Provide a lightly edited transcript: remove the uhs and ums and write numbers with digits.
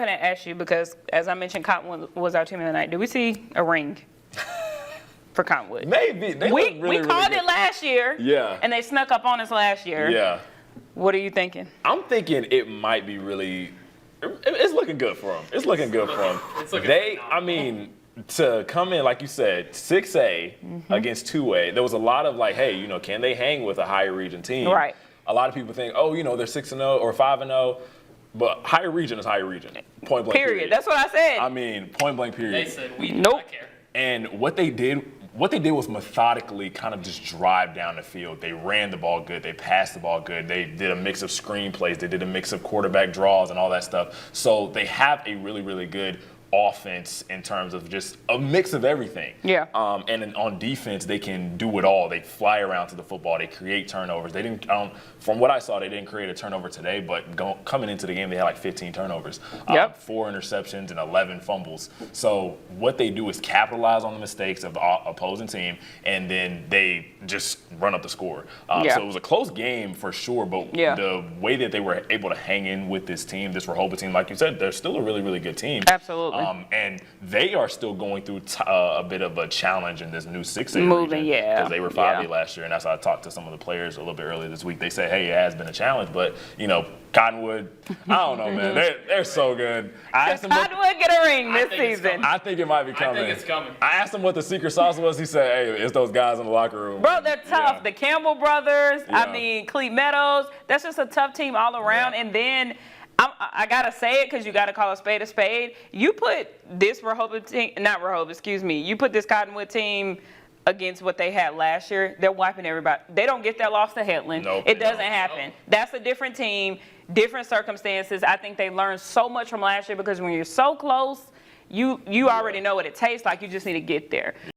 I'm going to ask you because, as I mentioned, Cottonwood was our team of the night. Do we see a ring for Cottonwood? Maybe. We called it last year. Yeah. And they snuck up on us last year. Yeah. What are you thinking? I'm thinking it might be really. It's looking good for them. It's looking good for them. I mean, to come in, like you said, 6A against 2A, there was a lot of like, hey, can they hang with a higher region team? Right. A lot of people think, oh, they're 6-0 or 5-0. But higher region is higher region. Point blank. Period. That's what I said. I mean, point blank. Period. They said we do not care. And what they did was methodically kind of just drive down the field. They ran the ball good. They passed the ball good. They did a mix of screen plays. They did a mix of quarterback draws and all that stuff. So they have a really, really good offense in terms of just a mix of everything. Yeah. And then on defense, they can do it all. They fly around to the football. They create turnovers. They didn't. From what I saw, they didn't create a turnover today. But coming into the game, they had like 15 turnovers. 4 interceptions and 11 fumbles. So what they do is capitalize on the mistakes of the opposing team, and then they just run up the score. So it was a close game for sure. But the way that they were able to hang in with this team, this Rehoboth team, like you said, they're still a really, really good team. Absolutely. And they are still going through a bit of a challenge in this new 6A moving, region, because they were 5A last year, and that's how I talked to some of the players a little bit earlier this week. They said, hey, it has been a challenge, but Cottonwood, I don't know, man, they're so good. Cottonwood get a ring this season. I think it might be coming. I think it's coming. I asked him what the secret sauce was. He said, hey, it's those guys in the locker room. Bro, they're tough. Yeah. The Campbell brothers, Yeah. I mean, Clete Meadows, that's just a tough team all around. Yeah. And then I got to say it because you got to call a spade a spade. You put this Rehoboth team, not Rehoboth, excuse me, you put this Cottonwood team against what they had last year, they're wiping everybody. They don't get that loss to Headland. Nope, it doesn't happen. That's a different team, different circumstances. I think they learned so much from last year because when you're so close, you already know what it tastes like. You just need to get there.